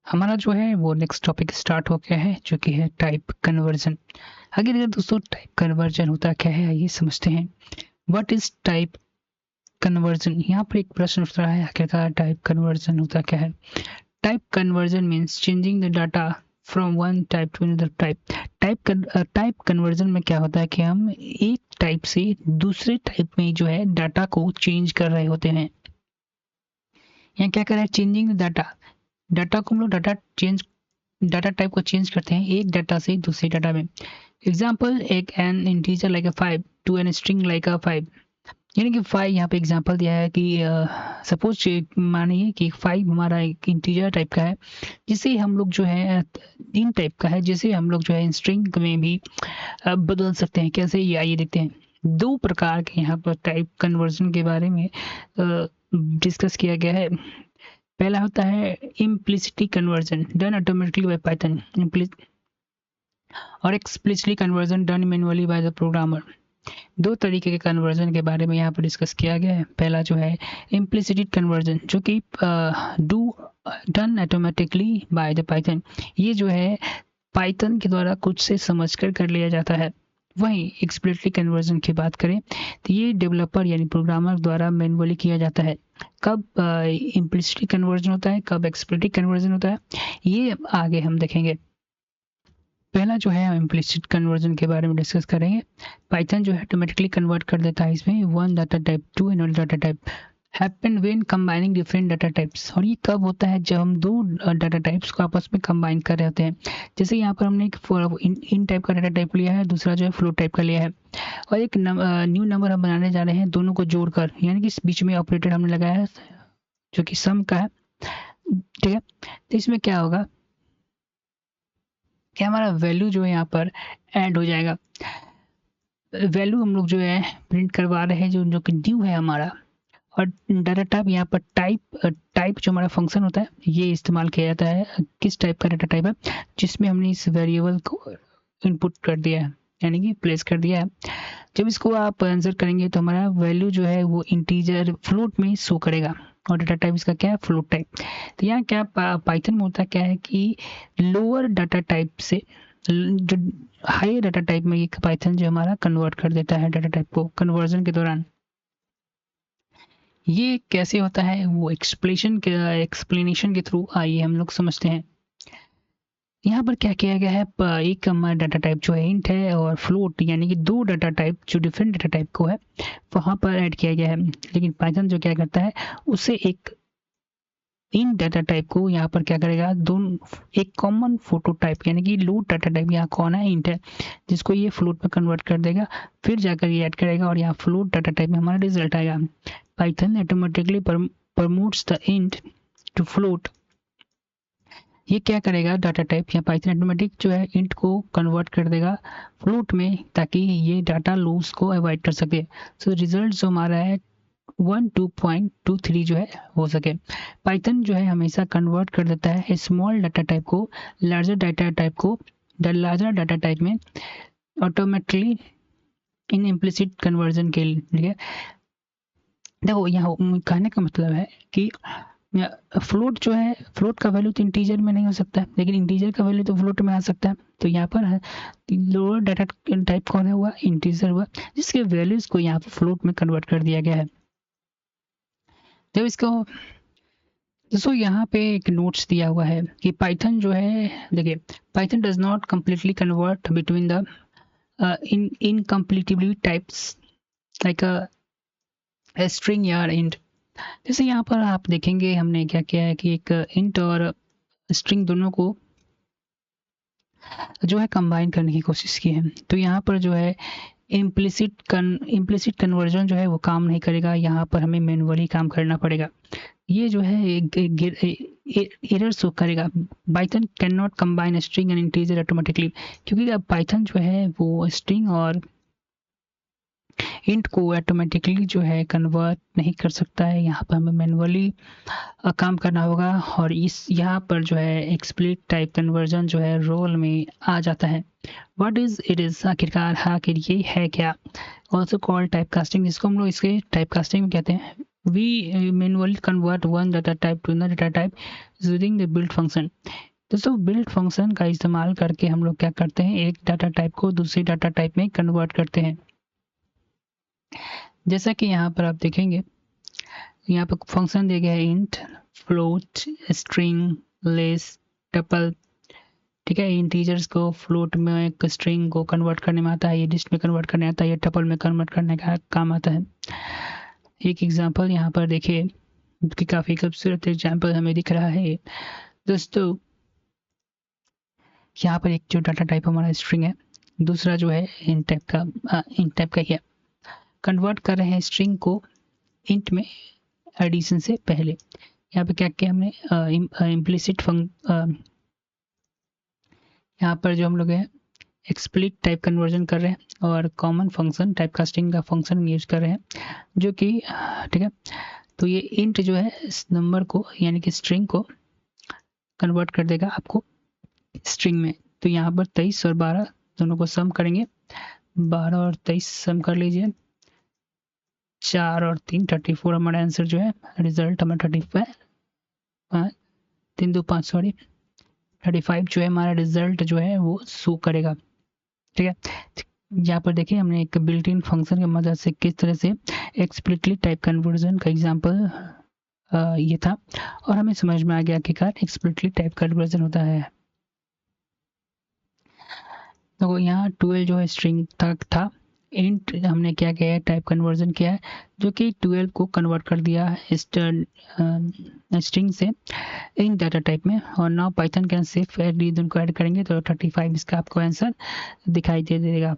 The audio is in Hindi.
हमारा जो है वो नेक्स्ट टॉपिक स्टार्ट हो गया है जो कि है टाइप कन्वर्जन। आगे दोस्तों टाइप कन्वर्जन होता क्या है आइए समझते हैं। What is type conversion? यहाँ पर एक प्रश्न उठ रहा है, आखिरकार टाइप कन्वर्जन होता क्या है। Type conversion means changing the data from one type two another type. Type conversion में क्या होता है कि हम एक टाइप से दूसरे टाइप में जो है डाटा को चेंज कर रहे होते हैं। यहाँ क्या कर रहा है, चेंजिंग द डाटा। डाटा को हम लोग डाटा टाइप को चेंज करते हैं एक डाटा से दूसरे डाटा में। एग्जाम्पल, एक an integer like a 5 to an string like a 5। यानी कि 5 यहाँ पे एग्जाम्पल दिया है कि सपोज मानिए कि 5 हमारा एक इंटीजर टाइप का है जिसे हम लोग जो है इन टाइप का है जिसे हम लोग जो है स्ट्रिंग में भी बदल सकते हैं। कैसे, ये आइए देखते हैं। दो प्रकार के यहाँ पर टाइप कन्वर्जन के बारे में डिस्कस किया गया है। पहला होता है implicitly conversion done automatically by Python, और explicitly conversion done manually by the programmer. दो तरीके के कन्वर्जन के बारे में यहाँ पर डिस्कस किया गया है। पहला जो है इम्प्लिसिटी कन्वर्जन जो कि done automatically by the Python, ये जो है पाइथन के द्वारा कुछ से समझकर कर लिया जाता है। वहीं एक्सप्लिसिटली कन्वर्जन की बात करें तो ये डेवलपर यानी प्रोग्रामर द्वारा मैनुअली किया जाता है। कब इम्प्लिसिटली कन्वर्जन होता है, कब एक्सप्लिसिटली कन्वर्जन होता है, ये आगे हम देखेंगे। पहला जो है इम्प्लिसिट कन्वर्जन के बारे में डिस्कस करेंगे। पाइथन जो है ऑटोमेटिकली कन्वर्ट कर देता है इसमें one data type two another data type happen when combining different data types. और ये कब होता है, जब हम दो डाटा टाइप्स को आपस में कंबाइन कर रहे होते हैं। जैसे यहाँ पर हमने एक इन टाइप का डाटा टाइप लिया है, दूसरा जो है फ्लोट टाइप का लिया है, और एक न्यू नंबर हम बनाने जा रहे हैं दोनों को जोड़कर, यानी कि इस बीच में ऑपरेटर हमने लगाया है जो कि सम का है। ठीक है, तो इसमें क्या होगा कि हमारा वैल्यू जो है यहाँ पर ऐड हो जाएगा। वैल्यू हम लोग जो है प्रिंट करवा रहे हैं जो कि न्यू है हमारा, और डाटा टाइप यहाँ पर टाइप जो हमारा फंक्शन होता है ये इस्तेमाल किया जाता है। किस टाइप का डाटा टाइप है, जिसमें हमने इस वेरिएबल को इनपुट कर दिया है, यानी कि प्लेस कर दिया है। जब इसको आप आंसर करेंगे तो हमारा वैल्यू जो है वो इंटीजर फ्लोट में शो करेगा, और डाटा टाइप इसका क्या है, फ्लोट टाइप। तो यहाँ क्या पाइथन में होता क्या है कि लोअर डाटा टाइप से जो हाई डाटा टाइप में ये पाइथन जो हमारा कन्वर्ट कर देता है डाटा टाइप को कन्वर्जन के दौरान। ये कैसे होता है वो एक्सप्लेनेशन के थ्रू आइए हम लोग समझते हैं। यहाँ पर क्या किया गया है, एक हमारा डाटा टाइप जो है इंट है और फ्लोट, यानी कि दो डाटा टाइप जो डिफरेंट डाटा टाइप को है वहाँ पर ऐड किया गया है। लेकिन पाइथन जो क्या करता है उसे एक इन डाटा टाइप को यहाँ पर क्या करेगा, दोनों एक कॉमन फोटो टाइप यानी कि लोड डाटा टाइप यहाँ कौन है, इंट है, जिसको ये फ्लोट में कन्वर्ट कर देगा, फिर जाकर ये ऐड करेगा और यहाँ फ्लोट डाटा टाइप में हमारा रिजल्ट आएगा। Python automatically promotes the int to float. ये क्या करेगा, डाटा टाइप या पाइथन ऑटोमेटिक जो है इंट को कन्वर्ट कर देगा फ्लोट में, ताकि ये डाटा लॉस को अवॉइड कर सके। सो रिजल्ट जो हमारा है 12.23 जो है हो सके। पाइथन जो है हमेशा कन्वर्ट कर देता है स्मॉल डाटा टाइप को लार्जर डाटा टाइप को लार्जर डाटा टाइप में ऑटोमेटिकली इन इम्प्लिसिट कन्वर्जन के लिए। देखो यहाँ कहने का मतलब है कि फ्लोट जो है, फ्लोट का वैल्यू तो इंटीजर में नहीं हो सकता है, लेकिन इंटीजर का वैल्यू तो फ्लोट में आ सकता है। तो यहाँ पर लोअर डाटा टाइप कौन है हुआ, इंटीजर हुआ, जिसके वैल्यूज को यहाँ पर फ्लोट में कन्वर्ट कर दिया गया है। जब इसको दोस्तों यहाँ पे एक नोट्स दिया हुआ है कि पाइथन जो है, देखिए Python does not completely convert between the incompatibly types like a string या इंट। जैसे यहाँ पर आप देखेंगे हमने क्या किया है कि एक इंट और स्ट्रिंग दोनों को जो है कंबाइन करने की कोशिश की है। तो यहाँ पर जो है इम्प्लिसिट कन्वर्जन जो है वो काम नहीं करेगा, यहाँ पर हमें मैनुअली काम करना पड़ेगा। ये जो है एरर शो करेगा। Python can not combine string and integer automatically, क्योंकि अब पाइथन जो है वो स्ट्रिंग और इंट को ऑटोमेटिकली जो है कन्वर्ट नहीं कर सकता है। यहाँ पर हमें मैनुअली काम करना होगा, और इस यहाँ पर जो है एक्सप्लिसिट टाइप कन्वर्जन जो है रोल में आ जाता है। व्हाट इज इट इज, आखिर ये है क्या। ऑल्सो कॉल्ड टाइप कास्टिंग, जिसको हम लोग इसके टाइप कास्टिंग में कहते हैं। we manually convert one data type to another data type using the build function। दोस्तों बिल्ड फंक्शन का इस्तेमाल करके हम लोग क्या करते हैं, एक डाटा टाइप को दूसरी डाटा टाइप में कन्वर्ट करते हैं। जैसा कि यहाँ पर आप देखेंगे, यहाँ पर फंक्शन दिया गया है int, float, string, list, tuple. ठीक है, इंटीजर्स को फ्लोट में, एक स्ट्रिंग को कन्वर्ट करने में आता है, ये लिस्ट में कन्वर्ट करने आता है, ये टपल में कन्वर्ट करने का काम आता है। एक एग्जांपल यहाँ पर देखिए कि काफ़ी खूबसूरत एग्जांपल हमें दिख रहा है। दोस्तों यहाँ पर एक जो डाटा टाइप हमारा स्ट्रिंग है, दूसरा जो है इंट टाइप का ही है। कन्वर्ट कर रहे हैं स्ट्रिंग को इंट में एडिशन से पहले। यहाँ पे क्या किया हमने, इम्प्लिसिट यहाँ पर जो हम लोग है एक्सप्लिट टाइप कन्वर्जन कर रहे हैं और कॉमन फंक्शन टाइप कास्टिंग का फंक्शन यूज कर रहे हैं, जो कि ठीक है। तो ये इंट जो है इस नंबर को यानी कि स्ट्रिंग को कन्वर्ट कर देगा आपको स्ट्रिंग में। तो यहाँ पर 23 और 12 दोनों को सम करेंगे, 12 और 23 सम कर लीजिए, 4 और 3 34 हमारा आंसर जो है, रिजल्ट हमारा 35, 3 2 5 सॉरी 35 जो है हमारा रिजल्ट जो है वो शो करेगा। ठीक है, यहाँ पर देखिए हमने एक बिल्ट इन फंक्शन की मदद से किस तरह से एक्सप्लिसिटली टाइप कन्वर्जन का एग्जांपल ये था, और हमें समझ में आ गया कि क्या एक्सप्लिसिटली टाइप कन्वर्जन होता है। तो यहाँ 12 जो है स्ट्रिंग तक था, इंट हमने क्या किया है, टाइप कन्वर्जन किया है, जो कि 12 को कन्वर्ट कर दिया है स्ट्रिंग से इन डाटा टाइप में। और now Python can safe add, उनको ऐड करेंगे तो 35 इसका आपको आंसर दिखाई दे देगा।